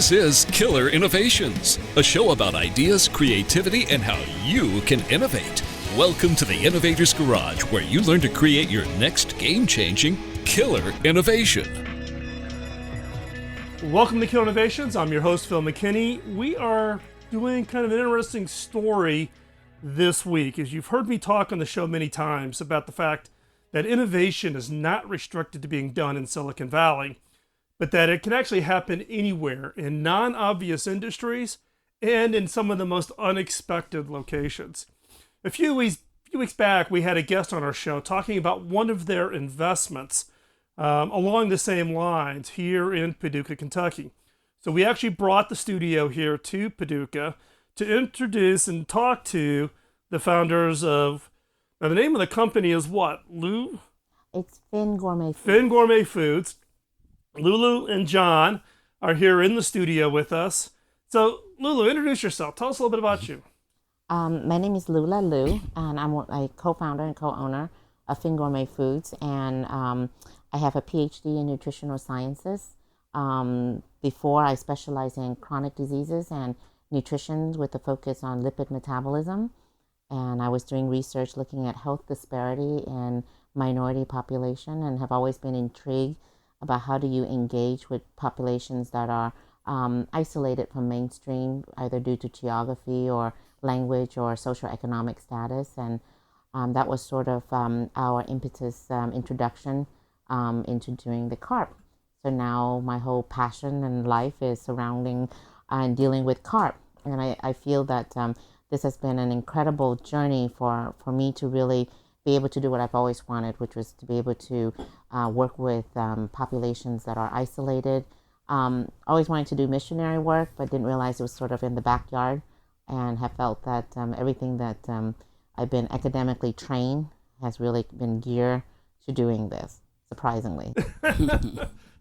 This is Killer Innovations, a show about ideas, creativity, and how you can innovate. Welcome to the Innovator's Garage, where you learn to create your next game-changing killer innovation. Welcome to Killer Innovations. I'm your host, Phil McKinney. We are doing kind of an interesting story this week. As you've heard me talk on the show many times about the fact that innovation is not restricted to being done in Silicon Valley, but that it can actually happen anywhere in non-obvious industries and in some of the most unexpected locations. A few weeks back, we had a guest on our show talking about one of their investments along the same lines here in Paducah, Kentucky. So we actually brought the studio here to Paducah to introduce and talk to the founders of, now the name of the company is what, Lou? It's Finn Gourmet Foods. Finn Gourmet Foods. Lulu and John are here in the studio with us. So, Lulu, introduce yourself. Tell us a little bit about you. My name is Lula Lou, and I'm a co-founder and co-owner of Finn Gourmet Foods, and I have a PhD in nutritional sciences. Before, I specialized in chronic diseases and nutrition with a focus on lipid metabolism, and I was doing research looking at health disparity in minority population, and have always been intrigued about how do you engage with populations that are isolated from mainstream, either due to geography or language or socioeconomic status. And that was sort of our impetus introduction into doing the carp. So now my whole passion and life is surrounding and dealing with carp. And I feel that this has been an incredible journey for me to really be able to do what I've always wanted, which was to be able to work with populations that are isolated. Always wanted to do missionary work, but didn't realize it was sort of in the backyard, and have felt that everything that I've been academically trained has really been geared to doing this, surprisingly.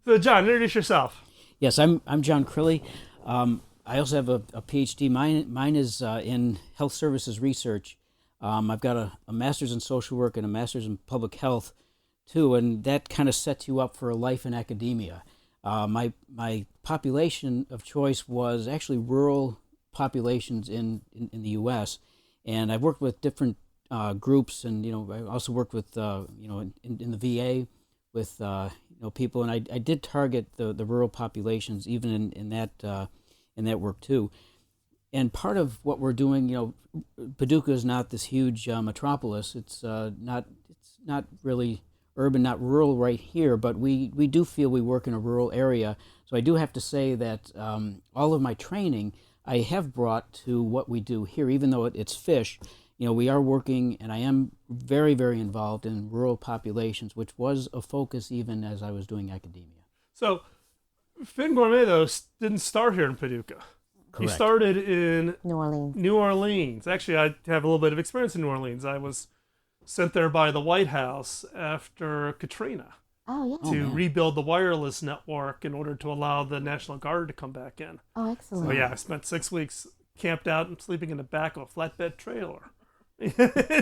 So, John, introduce yourself. Yes, I'm John Crilly. I also have a PhD. Mine is in health services research. I've got a master's in social work and a master's in public health, too, and that kind of sets you up for a life in academia. My population of choice was actually rural populations in the U.S., and I've worked with different groups, and I also worked with in the VA with people, and I did target the rural populations even in that work too. And part of what we're doing, Paducah is not this huge metropolis. It's not really urban, not rural right here, but we do feel we work in a rural area. So I do have to say that all of my training I have brought to what we do here, even though it's fish. We are working, and I am very, very involved in rural populations, which was a focus even as I was doing academia. So, Finn Gourmet, though, didn't start here in Paducah. Correct. He started in New Orleans. Actually, I have a little bit of experience in New Orleans. I was sent there by the White House after Katrina to rebuild the wireless network in order to allow the National Guard to come back in. Oh, excellent. So, I spent 6 weeks camped out and sleeping in the back of a flatbed trailer.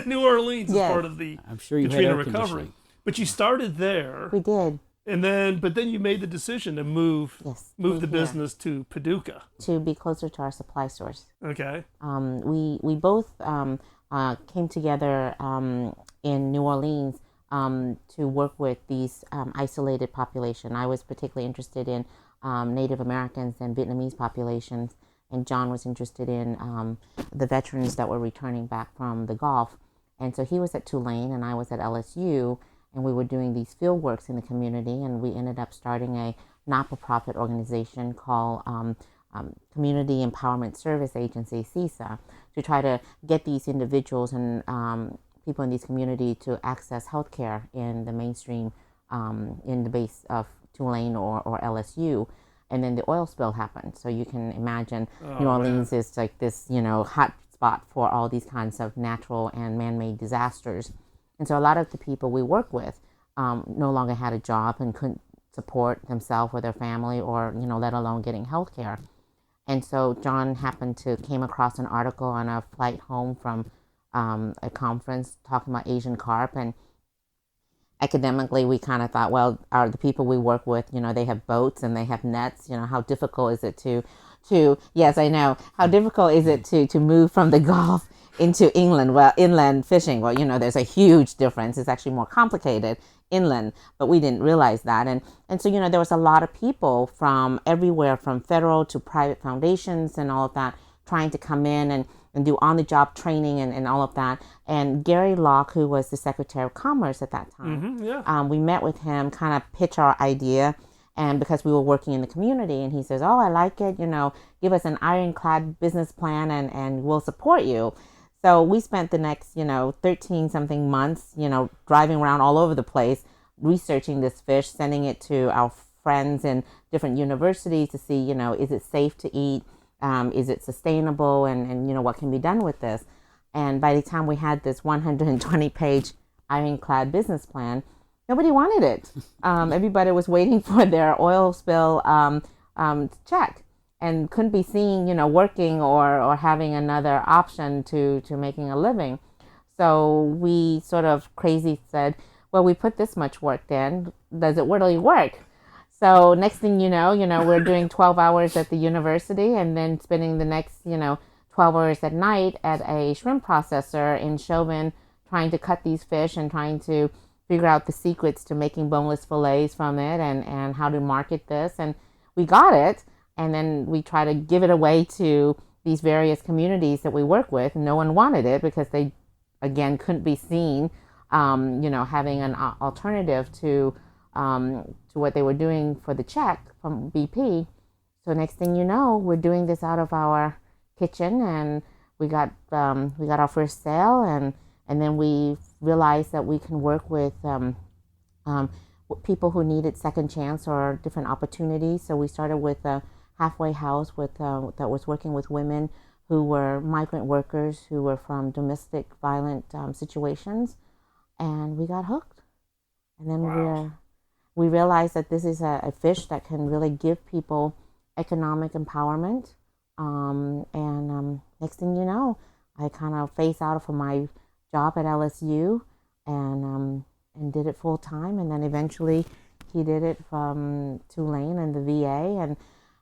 New Orleans is part of the I'm sure you Katrina had recovery. But you started there. We did. But then you made the decision to move the business to Paducah to be closer to our supply source. Okay. We both came together in New Orleans to work with these isolated population. I was particularly interested in Native Americans and Vietnamese populations, and John was interested in the veterans that were returning back from the Gulf. And so he was at Tulane and I was at LSU. And we were doing these field works in the community, and we ended up starting a not-for-profit organization called Community Empowerment Service Agency, CESA, to try to get these individuals and people in these communities to access healthcare in the mainstream, in the base of Tulane or LSU. And then the oil spill happened. So you can imagine New Orleans is like this, hot spot for all these kinds of natural and man-made disasters. And so a lot of the people we work with no longer had a job and couldn't support themselves or their family or, let alone getting health care. And so John came across an article on a flight home from a conference talking about Asian carp. And academically, we kind of thought, well, the people we work with, they have boats and they have nets. How difficult is it to yes, I know, how difficult is it to move from the Gulf into inland fishing? Well, there's a huge difference. It's actually more complicated inland, but we didn't realize that. And so, there was a lot of people from everywhere, from federal to private foundations and all of that, trying to come in and do on-the-job training and all of that. And Gary Locke, who was the Secretary of Commerce at that time, we met with him, kind of pitch our idea, and because we were working in the community, and he says, oh, I like it, give us an ironclad business plan and we'll support you. So we spent the next, 13-something months, driving around all over the place, researching this fish, sending it to our friends in different universities to see, is it safe to eat? Is it sustainable? And what can be done with this? And by the time we had this 120-page ironclad business plan, nobody wanted it. Everybody was waiting for their oil spill check, and couldn't be seen, working or having another option to making a living. So we sort of crazy said, well, we put this much work in. Does it really work? So next thing you know, we're doing 12 hours at the university and then spending the next, 12 hours at night at a shrimp processor in Chauvin, trying to cut these fish and trying to figure out the secrets to making boneless fillets from it and how to market this. And we got it. And then we try to give it away to these various communities that we work with. No one wanted it because they, again, couldn't be seen, having an alternative to what they were doing for the check from BP. So next thing you know, we're doing this out of our kitchen, and we got our first sale, and then we realized that we can work with people who needed second chance or different opportunities. So we started with a halfway house that was working with women who were migrant workers who were from domestic violent situations, and we got hooked. And then we realized that this is a fish that can really give people economic empowerment. Next thing you know, I kind of phased out from my job at LSU and did it full time. And then eventually he did it from Tulane and the VA.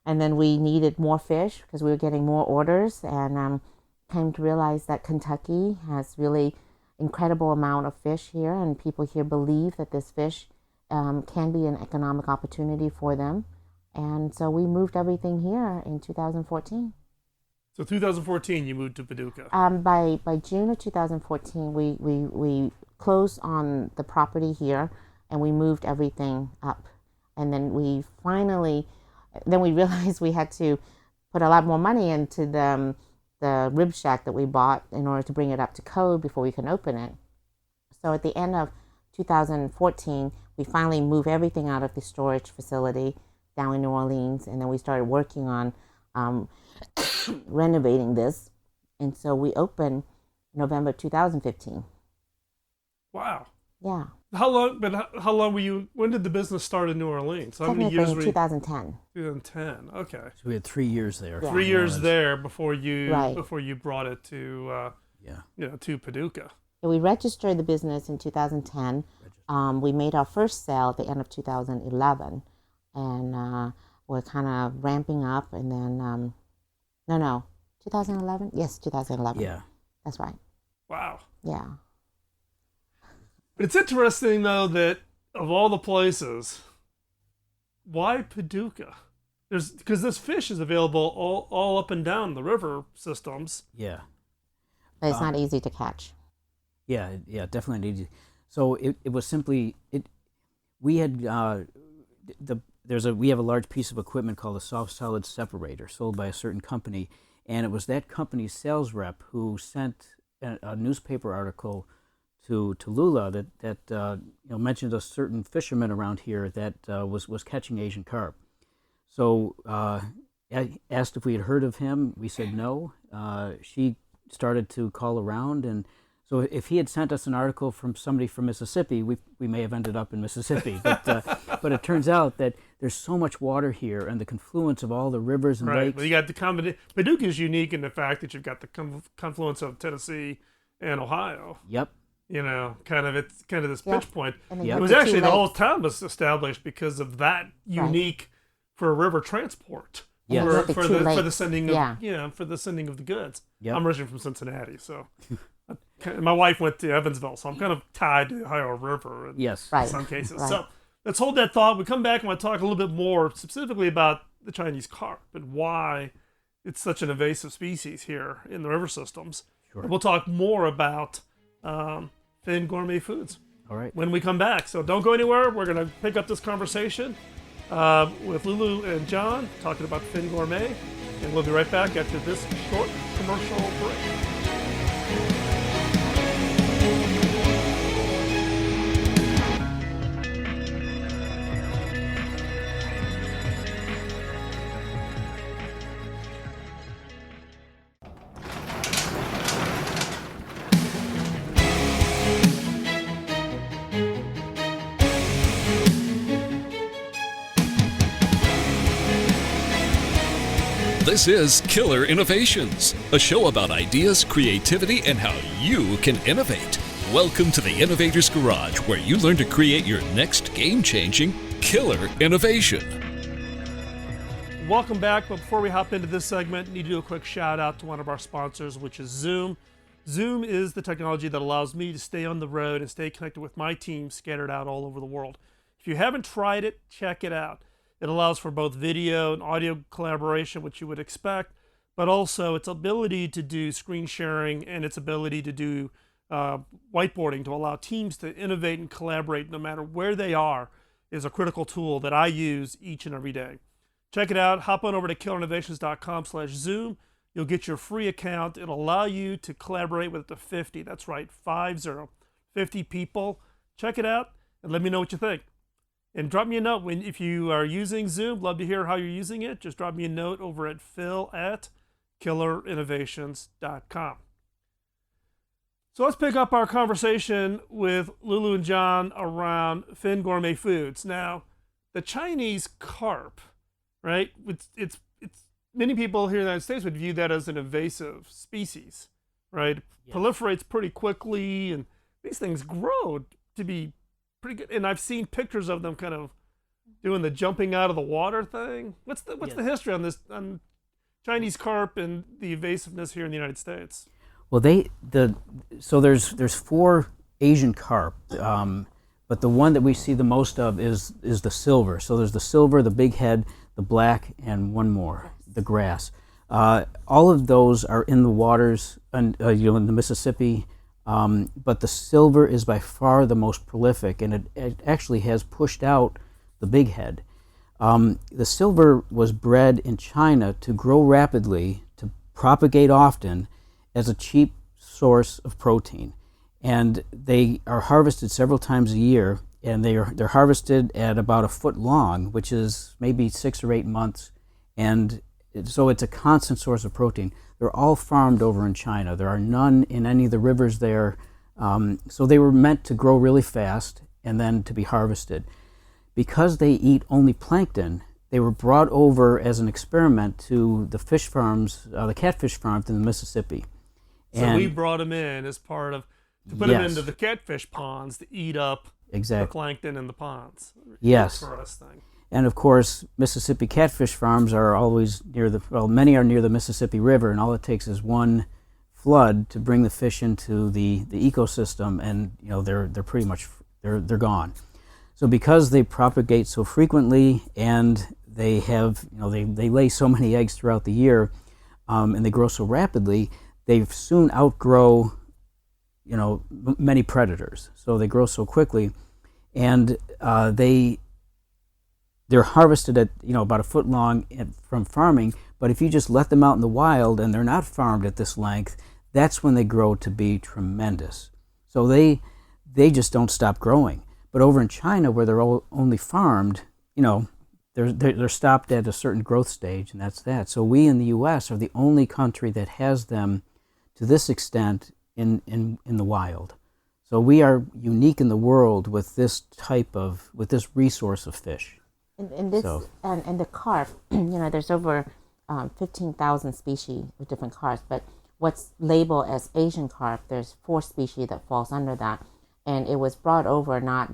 And then we needed more fish because we were getting more orders, and came to realize that Kentucky has really incredible amount of fish here, and people here believe that this fish can be an economic opportunity for them. And so we moved everything here in 2014. So 2014, you moved to Paducah. By June of 2014, we closed on the property here, and we moved everything up. And then we realized we had to put a lot more money into the rib shack that we bought in order to bring it up to code before we can open it. So at the end of 2014, we finally moved everything out of the storage facility down in New Orleans, and then we started working on renovating this. And so we opened November 2015. Wow. Yeah. How long were you, when did the business start in New Orleans? How many years were you? 2010. 2010, okay. So we had 3 years there. Yeah. 3 years there before you Right. brought it to to Paducah. We registered the business in 2010. We made our first sale at the end of 2011, and we're kind of ramping up. And then, 2011. Yes, 2011. Yeah, that's right. Wow. Yeah. But it's interesting though that of all the places, why Paducah? Because this fish is available all up and down the river systems. yeah. But it's not easy to catch. Yeah, definitely needed. So it was simply we had we have a large piece of equipment called a soft solid separator sold by a certain company, and it was that company's sales rep who sent a newspaper article to Lula that mentioned a certain fisherman around here that was catching Asian carp. So I asked if we had heard of him. We said no. She started to call around, and so if he had sent us an article from somebody from Mississippi, we may have ended up in Mississippi. But it turns out that there's so much water here, and the confluence of all the rivers and lakes. Well, you got the combination. Paducah is unique in the fact that you've got the confluence of Tennessee and Ohio. Yep. it's kind of this Yeah. pinch point. And then Yep. It you was have actually two the whole lakes. town was established because of that unique for river transport. Yes. And you have the For two the lakes. sending of Yeah. for the sending of the goods. Yep. I'm originally from Cincinnati, so my wife went to Evansville, so I'm kind of tied to the Ohio River in Yes. Right. some cases. Right. So let's hold that thought. We come back and want to talk a little bit more specifically about the Chinese carp and why it's such an invasive species here in the river systems. Sure. And we'll talk more about Finn Gourmet Foods All right. when we come back. So don't go anywhere. We're going to pick up this conversation with Lulu and John talking about Finn Gourmet. And we'll be right back after this short commercial break. This is Killer Innovations, a show about ideas, creativity, and how you can innovate. Welcome to the Innovator's Garage, where you learn to create your next game-changing killer innovation. Welcome back. But before we hop into this segment, I need to do a quick shout out to one of our sponsors, which is Zoom. Zoom is the technology that allows me to stay on the road and stay connected with my team scattered out all over the world. If you haven't tried it, check it out. It allows for both video and audio collaboration, which you would expect, but also its ability to do screen sharing and its ability to do whiteboarding to allow teams to innovate and collaborate no matter where they are is a critical tool that I use each and every day. Check it out. Hop on over to killerinnovations.com/Zoom. You'll get your free account. It'll allow you to collaborate with up to 50. That's right, 50 people. Check it out and let me know what you think. And drop me a note if you are using Zoom. Love to hear how you're using it. Just drop me a note over at phil@killerinnovations.com. So let's pick up our conversation with Lulu and John around Finn Gourmet Foods. Now, the Chinese carp, right? It's many people here in the United States would view that as an invasive species, right? Yes. Proliferates pretty quickly, and these things grow to be pretty good. And I've seen pictures of them kind of doing the jumping out of the water thing. What's the history on this on Chinese carp and the invasiveness here in the United States? Well, so there's 4 Asian carp, but the one that we see the most of is the silver. So there's the silver, the big head, the black, and one more, the grass. All of those are in the waters, in the Mississippi. But the silver is by far the most prolific, and it actually has pushed out the big head. The silver was bred in China to grow rapidly, to propagate often, as a cheap source of protein. And they are harvested several times a year, and they're harvested at about a foot long, which is maybe 6 or 8 months. And so it's a constant source of protein. They're all farmed over in China. There are none in any of the rivers there. So they were meant to grow really fast and then to be harvested. Because they eat only plankton, they were brought over as an experiment to the fish farms, the catfish farms in the Mississippi. So we brought them in as part of, to put them Yes. into the catfish ponds to eat up Exactly. the plankton in the ponds. Yes. For us thing. And of course, Mississippi catfish farms are always many are near the Mississippi River, and all it takes is one flood to bring the fish into the ecosystem, and they're pretty much they're gone. So because they propagate so frequently, and they have they lay so many eggs throughout the year, and they grow so rapidly, they soon outgrow many predators. So they grow so quickly, and they're harvested at about a foot long from farming. But if you just let them out in the wild and they're not farmed at this length, that's when they grow to be tremendous. So they just don't stop growing. But over in China, where they're only farmed, they're stopped at a certain growth stage, and that's that. So we in the U.S. are the only country that has them to this extent in the wild. So we are unique in the world with this resource of fish. And the carp, there's over 15,000 species of different carps, but what's labeled as Asian carp, there's 4 species that falls under that. And it was brought over not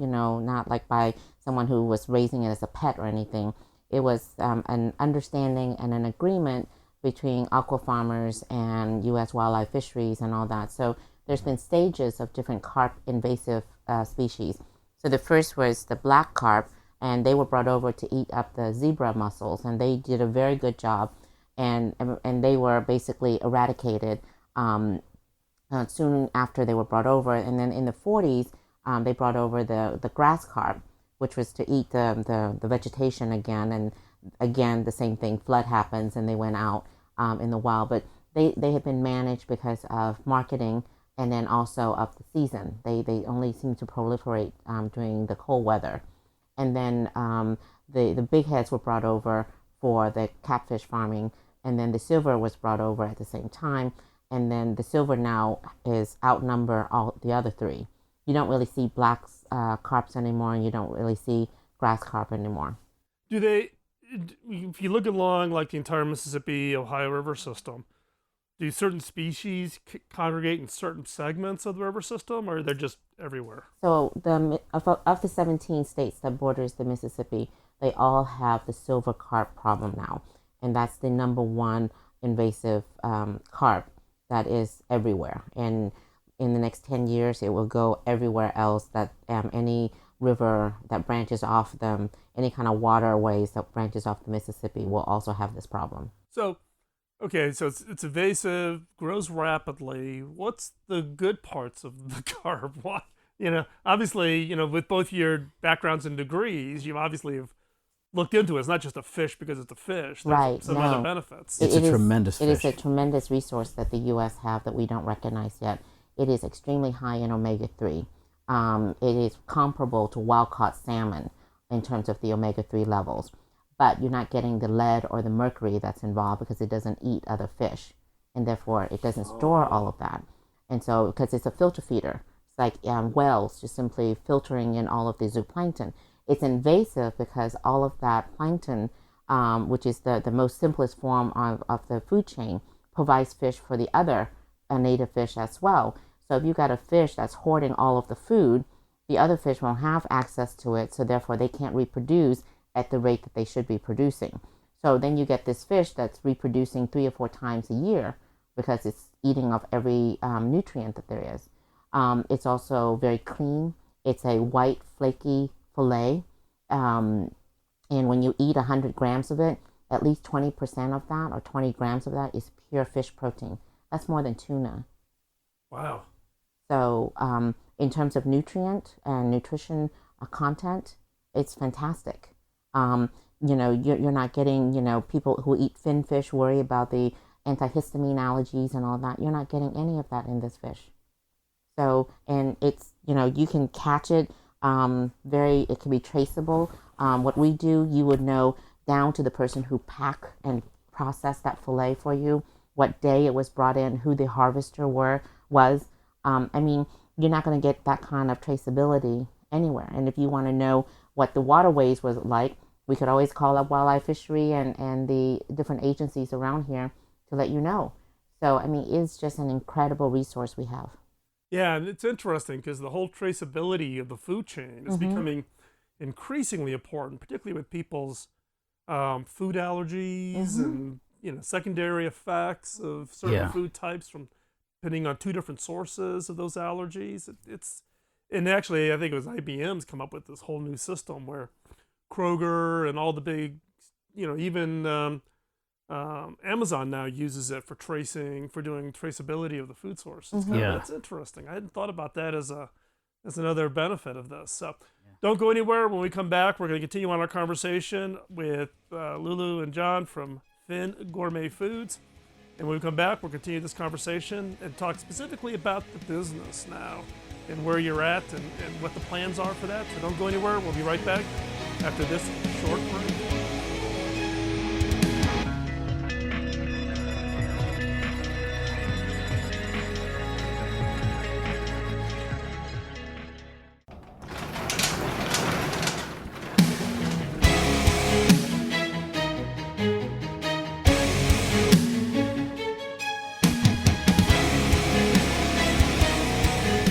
like by someone who was raising it as a pet or anything. It was an understanding and an agreement between aqua farmers and U.S. wildlife fisheries and all that. So there's been stages of different carp invasive species. So the first was the black carp, and they were brought over to eat up the zebra mussels, and they did a very good job, and they were basically eradicated soon after they were brought over. And then in the 40s, they brought over the grass carp, which was to eat the vegetation again. And again, the same thing, flood happens and they went out in the wild. But they had been managed because of marketing and then also of the season. They only seem to proliferate during the cold weather. And then the big heads were brought over for the catfish farming, and then the silver was brought over at the same time. And then the silver now is outnumber all the other 3. You don't really see black carps anymore, and you don't really see grass carp anymore. Do they, if you look along like the entire Mississippi, Ohio River system, do certain species congregate in certain segments of the river system, or they're just everywhere? So of the 17 states that borders the Mississippi, they all have the silver carp problem now. And that's the number 1 invasive carp that is everywhere. And in the next 10 years, it will go everywhere else that any river that branches off them, any kind of waterways that branches off the Mississippi will also have this problem. So, okay, so it's invasive, grows rapidly. What's the good parts of the carp? What, obviously, with both your backgrounds and degrees, you obviously have looked into it. It's not just a fish because it's a fish. There's right. some other benefits. It's a tremendous fish. It is a tremendous resource that the U.S. have that we don't recognize yet. It is extremely high in omega-3. It is comparable to wild-caught salmon in terms of the omega-3 levels. But you're not getting the lead or the mercury that's involved because it doesn't eat other fish. And therefore, it doesn't store all of that. And so, because it's a filter feeder, it's like whales just simply filtering in all of the zooplankton. It's invasive because all of that plankton, which is the most simplest form of the food chain, provides fish for the other native fish as well. So if you got a fish that's hoarding all of the food, the other fish won't have access to it, so therefore they can't reproduce at the rate that they should be producing. So then you get this fish that's reproducing 3 or 4 times a year because it's eating of every nutrient that there is. It's also very clean. It's a white, flaky fillet. And when you eat 100 grams of it, at least 20% of that or 20 grams of that is pure fish protein. That's more than tuna. Wow. So in terms of nutrient and nutrition content, it's fantastic. You're not getting, people who eat fin fish worry about the antihistamine allergies and all that. You're not getting any of that in this fish. So, and it's, you can catch it it can be traceable. What we do, you would know down to the person who packed and processed that fillet for you, what day it was brought in, who the harvester was. You're not going to get that kind of traceability anywhere. And if you want to know what the waterways was like, we could always call up wildlife fishery and the different agencies around here to let you know. So, it's just an incredible resource we have. Yeah, and it's interesting because the whole traceability of the food chain is becoming increasingly important, particularly with people's food allergies and secondary effects of certain food types from depending on 2 different sources of those allergies. And actually, I think it was IBM's come up with this whole new system where Kroger and all the big, even Amazon now uses it for doing traceability of the food sources. That's interesting. I hadn't thought about that as another benefit of this. So don't go anywhere. When we come back, we're going to continue on our conversation with Lulu and John from Finn Gourmet Foods. And when we come back, we'll continue this conversation and talk specifically about the business now and where you're at and what the plans are for that. So don't go anywhere. We'll be right back after this short break.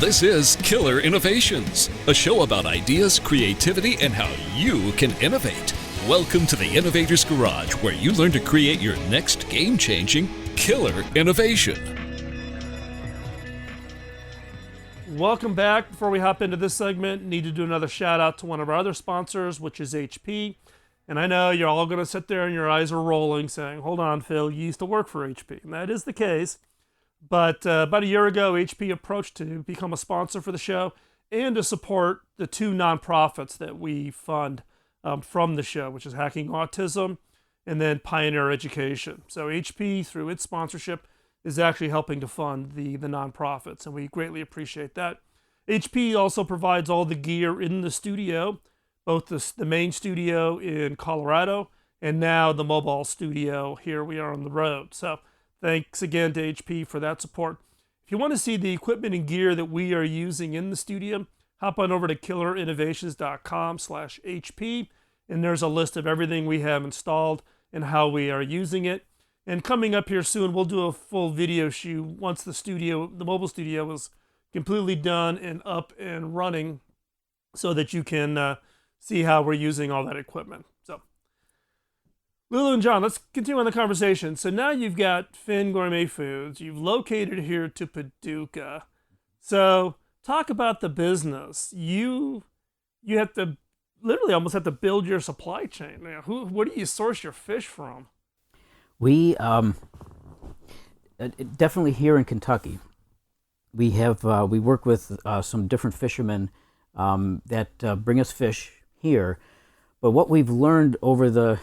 This is Killer Innovations, a show about ideas, creativity, and how you can innovate. Welcome to the Innovator's Garage, where you learn to create your next game-changing killer innovation. Welcome back. Before we hop into this segment, need to do another shout out to one of our other sponsors, which is HP. And I know you're all going to sit there and your eyes are rolling saying, hold on, Phil, you used to work for HP. And that is the case. But about a year ago, HP approached to become a sponsor for the show and to support the two nonprofits that we fund from the show, which is Hacking Autism and then Pioneer Education. So HP, through its sponsorship, is actually helping to fund the nonprofits, and we greatly appreciate that. HP also provides all the gear in the studio, both the main studio in Colorado and now the mobile studio here we are on the road. So thanks again to HP for that support. If you want to see the equipment and gear that we are using in the studio, hop on over to killerinnovations.com/HP, and there's a list of everything we have installed and how we are using it. And coming up here soon, we'll do a full video shoot once the mobile studio is completely done and up and running, so that you can see how we're using all that equipment. So, Lulu and John, let's continue on the conversation. So now you've got Finn Gourmet Foods. You've located here to Paducah. So talk about the business. You have to literally almost have to build your supply chain. Now, what do you source your fish from? We definitely here in Kentucky, we work with some different fishermen that bring us fish here. But what we've learned over the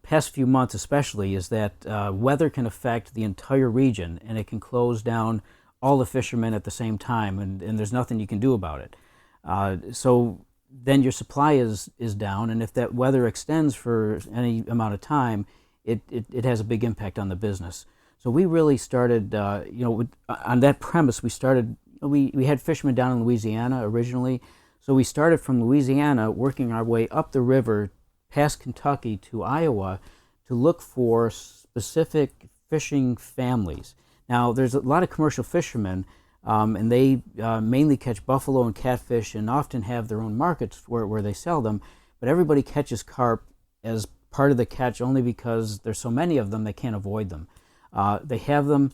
past few months especially is that weather can affect the entire region, and it can close down all the fishermen at the same time, and there's nothing you can do about it. So then your supply is down, and if that weather extends for any amount of time, it has a big impact on the business. So we really started, on that premise, we had fishermen down in Louisiana originally. So we started from Louisiana, working our way up the river, past Kentucky to Iowa, to look for specific fishing families. Now, there's a lot of commercial fishermen, and they mainly catch buffalo and catfish and often have their own markets where they sell them. But everybody catches carp as part of the catch only because there's so many of them they can't avoid them. They have them,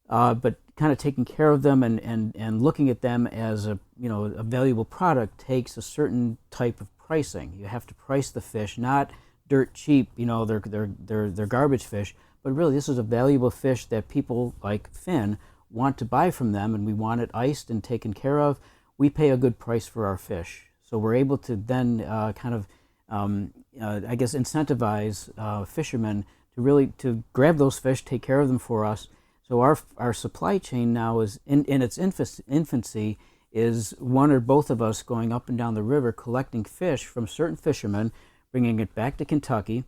but kind of taking care of them and looking at them as a valuable product takes a certain type of pricing. You have to price the fish, not dirt cheap, they're garbage fish, but really this is a valuable fish that people like Finn want to buy from them, and we want it iced and taken care of. We pay a good price for our fish. So we're able to then incentivize fishermen to grab those fish, take care of them for us. So our supply chain now is in its infancy, is one or both of us going up and down the river collecting fish from certain fishermen, bringing it back to Kentucky,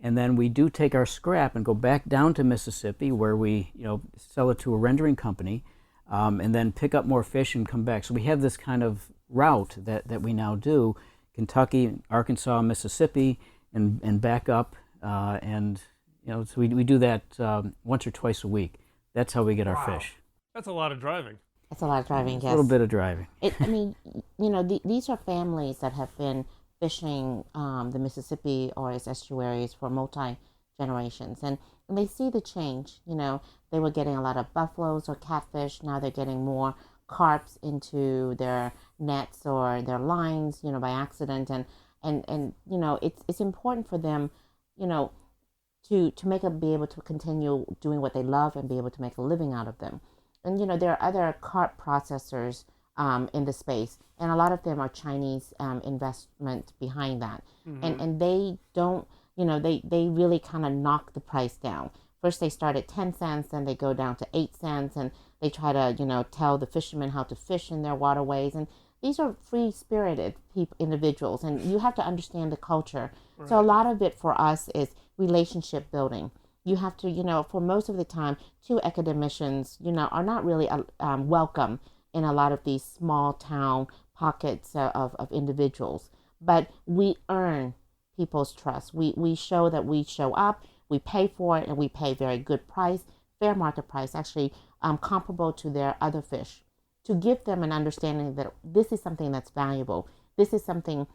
and then we do take our scrap and go back down to Mississippi where we sell it to a rendering company, and then pick up more fish and come back. So we have this kind of route that we now do: Kentucky, Arkansas, Mississippi, and back up, so we do that once or twice a week. That's how we get our fish. That's a lot of driving. That's a lot of driving, yes. A little bit of driving. These are families that have been fishing the Mississippi or its estuaries for multi-generations. And they see the change. They were getting a lot of buffaloes or catfish. Now they're getting more carps into their nets or their lines, by accident. And it's important for them, to be able to continue doing what they love and be able to make a living out of them. And there are other carp processors in the space, and a lot of them are Chinese investment behind that. Mm-hmm. And they don't, they really kind of knock the price down. First they start at 10 cents, then they go down to 8 cents, and they try to, tell the fishermen how to fish in their waterways. And these are free-spirited individuals, and you have to understand the culture. Right. So a lot of it for us is relationship building. You have to, for most of the time, two academicians, are not really welcome in a lot of these small town pockets of individuals. But we earn people's trust. We show that we show up, we pay for it, and we pay very good price, fair market price, actually comparable to their other fish, to give them an understanding that this is something that's valuable. This is something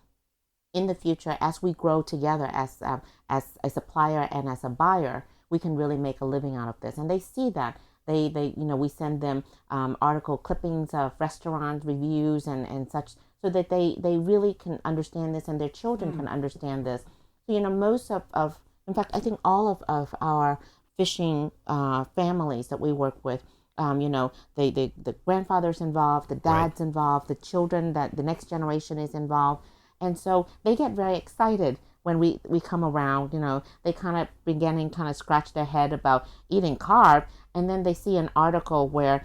in the future, as we grow together as a supplier and as a buyer, we can really make a living out of this. And they see that. They we send them article clippings of restaurant reviews and such, so that they really can understand this, and their children can understand this. So, most of in fact, I think all of our fishing families that we work with, the grandfather's involved, the dad's involved, the children, that the next generation is involved. And so they get very excited when we come around. They kind of beginning kind of scratch their head about eating carp, and then they see an article where,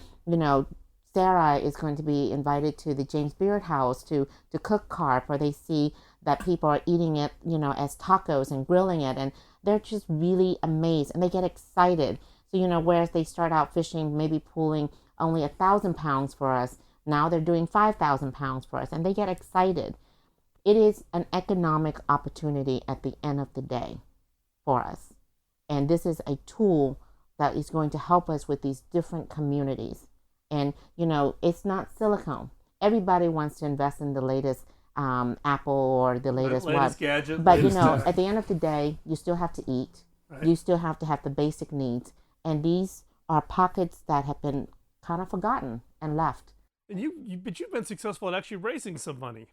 Sarah is going to be invited to the James Beard house to cook carp, or they see that people are eating it, as tacos and grilling it, and they're just really amazed and they get excited. So, whereas they start out fishing, maybe pulling only 1,000 pounds for us, now they're doing 5,000 pounds for us, and they get excited. It is an economic opportunity at the end of the day for us. And this is a tool that is going to help us with these different communities. And, it's not silicone. Everybody wants to invest in the latest Apple or the latest gadget. But, at the end of the day, you still have to eat. Right. You still have to have the basic needs. And these are pockets that have been kind of forgotten and left. And but you've been successful at actually raising some money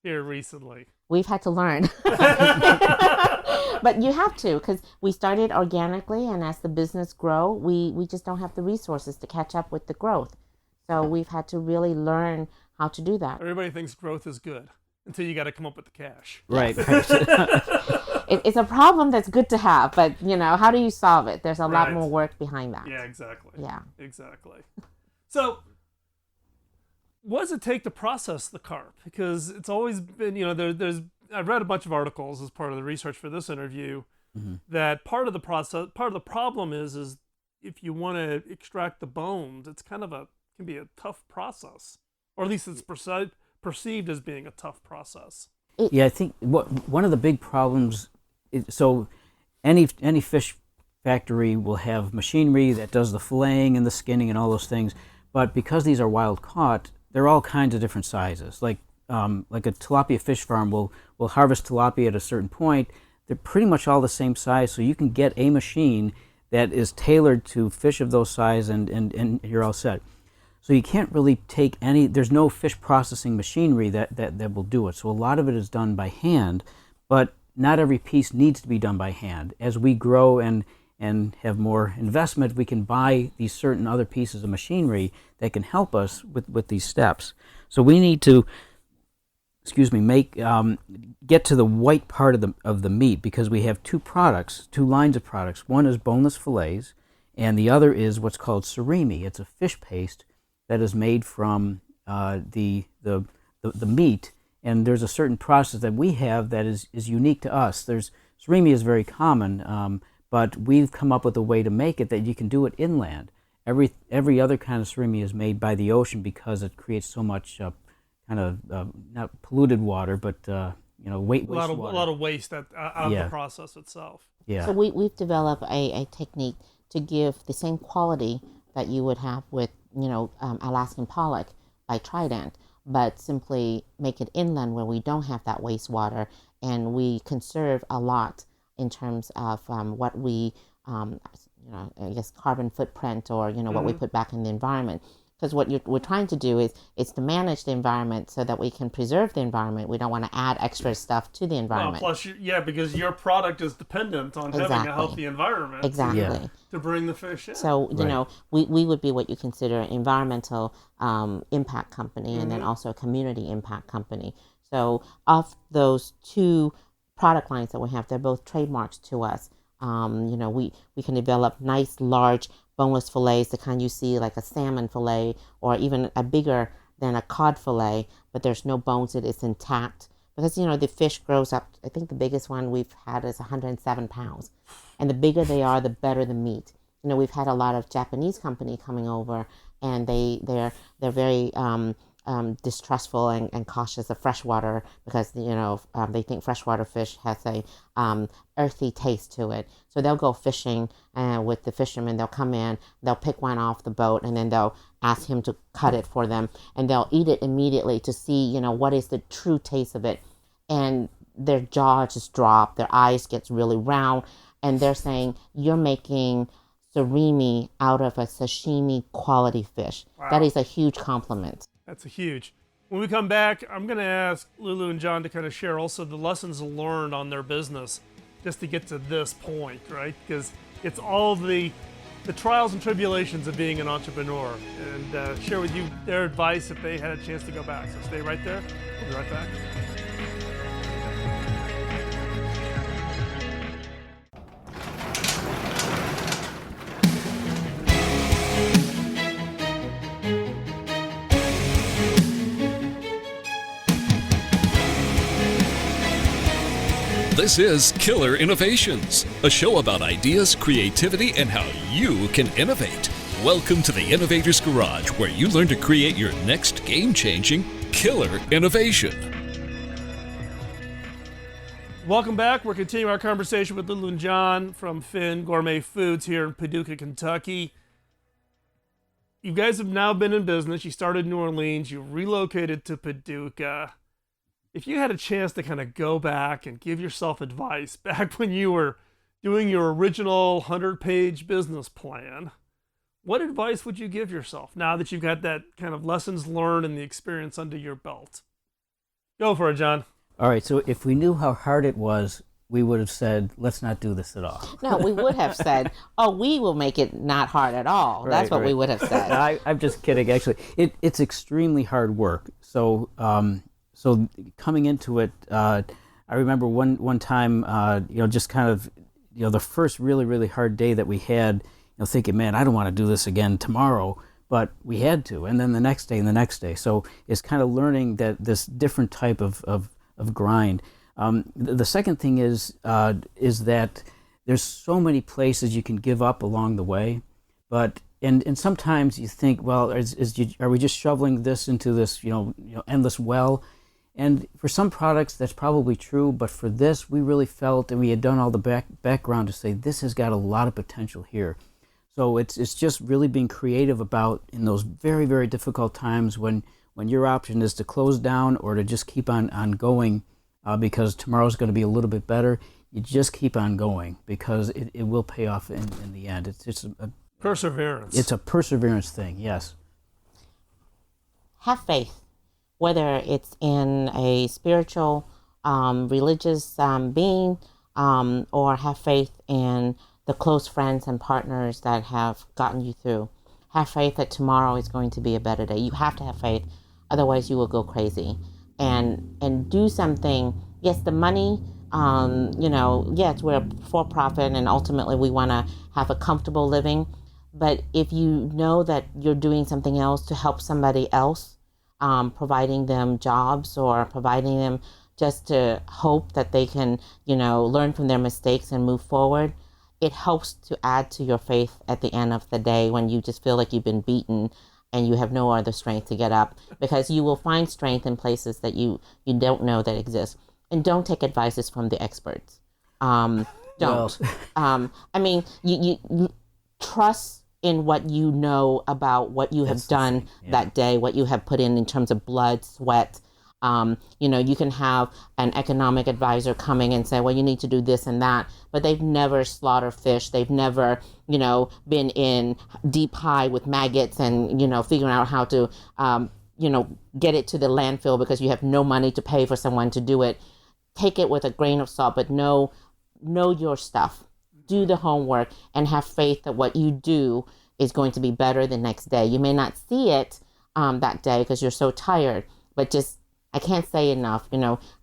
here recently. We've had to learn. But you have to, because we started organically, and as the business grow, we just don't have the resources to catch up with the growth. So we've had to really learn how to do that. Everybody thinks growth is good until you got to come up with the cash. Right. It's a problem that's good to have, but how do you solve it? There's a lot more work behind that. Yeah, exactly. Yeah. Exactly. So what does it take to process the carp? Because it's always been, I've read a bunch of articles as part of the research for this interview, that part of the problem is if you want to extract the bones, it's can be a tough process, or at least it's perceived as being a tough process. Yeah, I think one of the big problems is, so any fish factory will have machinery that does the filleting and the skinning and all those things, but because these are wild caught, they're all kinds of different sizes. Like a tilapia fish farm will harvest tilapia at a certain point. They're pretty much all the same size, so you can get a machine that is tailored to fish of those size, and you're all set. So you can't really take there's no fish processing machinery that will do it. So a lot of it is done by hand, but not every piece needs to be done by hand. As we grow and have more investment, we can buy these certain other pieces of machinery that can help us with these steps. So we need to, get to the white part of the meat, because we have two lines of products. One is boneless fillets, and the other is what's called surimi. It's a fish paste that is made from the meat, and there's a certain process that we have that is unique to us. Surimi is very common, but we've come up with a way to make it that you can do it inland. Every other kind of surimi is made by the ocean because it creates so much not polluted water, but waste water. A lot of waste out of the process itself. Yeah. So we've developed a technique to give the same quality that you would have with Alaskan pollock by Trident, but simply make it inland where we don't have that wastewater, and we conserve a lot in terms of what we, I guess carbon footprint, or what we put back in the environment. Because what we're trying to do is to manage the environment so that we can preserve the environment. We don't want to add extra stuff to the environment. Well, plus, because your product is dependent on having a healthy environment to bring the fish in. So, we would be what you consider an environmental impact company, and then also a community impact company. So of those two product lines that we have, they're both trademarks to us. We can develop nice, large, boneless fillets, the kind you see like a salmon fillet, or even a bigger than a cod fillet, but there's no bones, it is intact. Because, the fish grows up, I think the biggest one we've had is 107 pounds. And the bigger they are, the better the meat. We've had a lot of Japanese company coming over, and they're very distrustful and cautious of freshwater because they think freshwater fish has a earthy taste to it. So they'll go fishing with the fishermen. They'll come in, they'll pick one off the boat, and then they'll ask him to cut it for them, and they'll eat it immediately to see what is the true taste of it. And their jaw just drop, their eyes gets really round, and they're saying, you're making surimi out of a sashimi quality fish. Wow. That is a huge compliment. That's a huge. When we come back, I'm going to ask Lulu and John to kind of share also the lessons learned on their business just to get to this point, right? Because it's all the trials and tribulations of being an entrepreneur, and share with you their advice if they had a chance to go back. So stay right there. We'll be right back. This is Killer Innovations, a show about ideas, creativity, and how you can innovate. Welcome to the Innovator's Garage, where you learn to create your next game-changing killer innovation. Welcome back. We're continuing our conversation with Lulu and John from Finn Gourmet Foods here in Paducah, Kentucky. You guys have now been in business. You started in New Orleans. You relocated to Paducah. If you had a chance to kind of go back and give yourself advice back when you were doing your original 100-page business plan, what advice would you give yourself now that you've got that kind of lessons learned and the experience under your belt? Go for it, John. All right, so if we knew how hard it was, we would have said, let's not do this at all. No, we would have said, oh, we will make it not hard at all. Right, That's what we would have said. I'm just kidding, actually. It's extremely hard work. So coming into it, I remember one time, just kind of, the first really, really hard day that we had, thinking, man, I don't want to do this again tomorrow, but we had to. And then the next day and the next day. So it's kind of learning that this different type of grind. The second thing is that there's so many places you can give up along the way, but and sometimes you think, well, are we just shoveling this into this endless well? And for some products, that's probably true, but for this, we really felt, and we had done all the background to say, this has got a lot of potential here. So it's just really being creative about, in those very, very difficult times when your option is to close down or to just keep on going because tomorrow's going to be a little bit better, you just keep on going because it will pay off in the end. It's a perseverance. It's a perseverance thing, yes. Have faith. Whether it's in a spiritual, religious being, or have faith in the close friends and partners that have gotten you through. Have faith that tomorrow is going to be a better day. You have to have faith, otherwise you will go crazy. And do something. Yes, the money, yes, we're for-profit and ultimately we want to have a comfortable living. But if you know that you're doing something else to help somebody else, providing them jobs or providing them just to hope that they can, learn from their mistakes and move forward, it helps to add to your faith at the end of the day when you just feel like you've been beaten and you have no other strength to get up, because you will find strength in places that you don't know that exist. And don't take advices from the experts. Don't. You trust in what you know about what you have done that day, what you have put in terms of blood, sweat. You can have an economic advisor coming and say, well, you need to do this and that, but they've never slaughtered fish. They've never, been in deep high with maggots and, figuring out how to, get it to the landfill because you have no money to pay for someone to do it. Take it with a grain of salt, but know your stuff. Do the homework and have faith that what you do is going to be better the next day. You may not see it that day because you're so tired, but I can't say enough,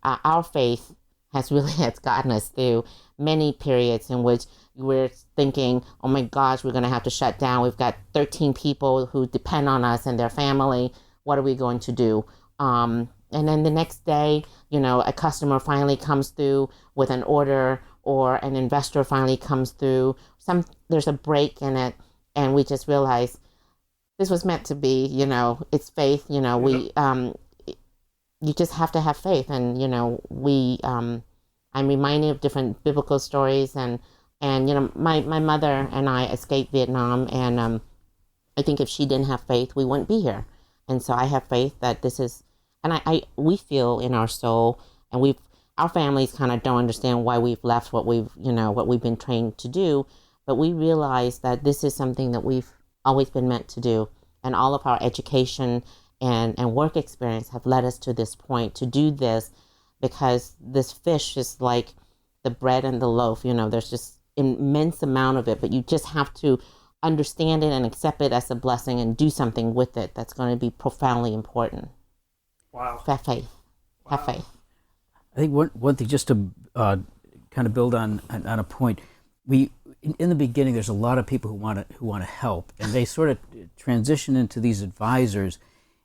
our faith has gotten us through many periods in which we're thinking, oh my gosh, we're going to have to shut down. We've got 13 people who depend on us and their family. What are we going to do? And then the next day, a customer finally comes through with an order, or an investor finally comes through. There's a break in it, and we just realize this was meant to be. It's faith. You just have to have faith, and I'm reminded of different biblical stories, and my mother and I escaped Vietnam, and I think if she didn't have faith, we wouldn't be here. And so I have faith that this is, and we feel in our soul, and our families kind of don't understand why we've left what we've been trained to do, but we realize that this is something that we've always been meant to do, and all of our education and work experience have led us to this point to do this, because this fish is like the bread and the loaf. There's just immense amount of it, but you just have to understand it and accept it as a blessing and do something with it that's going to be profoundly important. Wow. Have faith. Wow. Have faith. I think one thing, just to kind of build on a point, in the beginning, there's a lot of people who want to help, and they sort of transition into these advisors,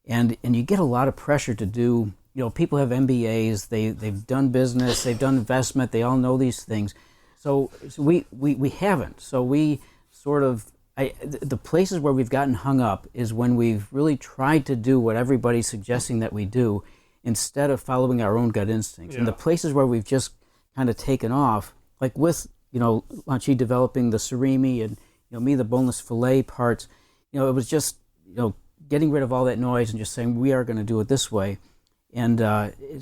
and you get a lot of pressure to do. People have MBAs, they've done business, they've done investment, they all know these things. So we haven't. So we sort of, the places where we've gotten hung up is when we've really tried to do what everybody's suggesting that we do instead of following our own gut instincts. Yeah. And the places where we've just kind of taken off, like with, Lanchi developing the surimi and, me, the boneless fillet parts, it was just, getting rid of all that noise and just saying, we are going to do it this way. And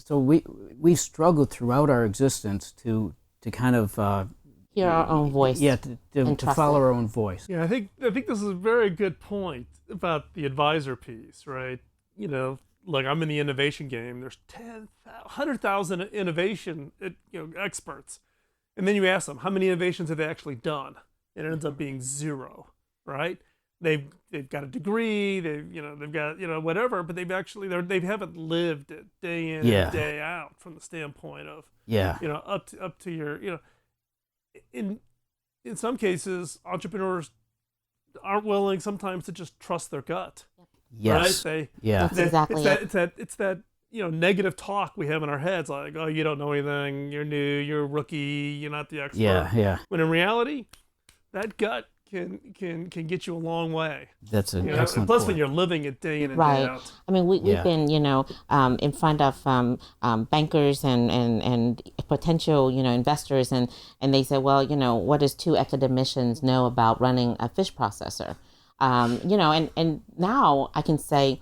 so we've struggled throughout our existence to kind of Hear our own voice. Yeah, to follow our own voice. Yeah, I think this is a very good point about the advisor piece, right? Like I'm in the innovation game. There's 100,000 innovation experts, and then you ask them how many innovations have they actually done, and it ends up being zero, right? They've got a degree, they've got whatever, but they haven't lived it day in and day out from the standpoint of up to your in some cases entrepreneurs aren't willing sometimes to just trust their gut. Yes. Right? That's exactly it. It's that negative talk we have in our heads, like, oh, you don't know anything, you're new, you're a rookie, you're not the expert. Yeah. When in reality, that gut can get you a long way. That's an excellent plus point. when you're living it day in and Right. day out. I mean, we've been, in front of bankers and potential, investors, and they say, well, what does 2 academicians know about running a fish processor? And now I can say,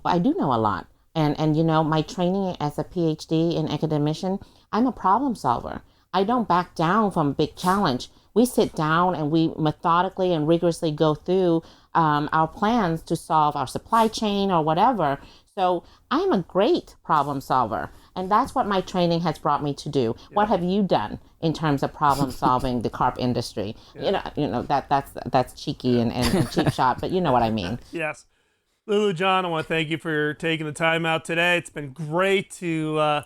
I do know a lot. And my training as a PhD in academician, I'm a problem solver. I don't back down from a big challenge. We sit down and we methodically and rigorously go through our plans to solve our supply chain or whatever. So I'm a great problem solver. And that's what my training has brought me to do. Yeah. What have you done in terms of problem solving the carp industry? Yeah. That's cheeky and cheap shot, but you know what I mean. Yes. Lulu, John, I want to thank you for taking the time out today. It's been great to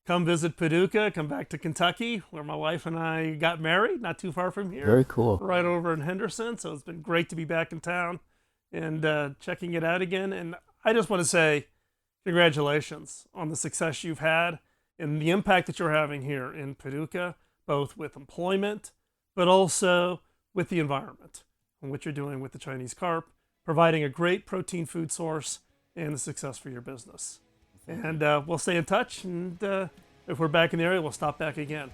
come visit Paducah, come back to Kentucky, where my wife and I got married, not too far from here. Very cool. Right over in Henderson. So it's been great to be back in town and checking it out again. And I just want to say congratulations on the success you've had and the impact that you're having here in Paducah, both with employment, but also with the environment and what you're doing with the Chinese carp, providing a great protein food source and the success for your business. And we'll stay in touch, and if we're back in the area, we'll stop back again.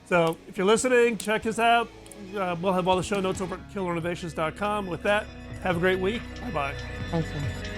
So if you're listening, check us out. We'll have all the show notes over at killerinnovations.com. With that, have a great week. Bye-bye. Thank you.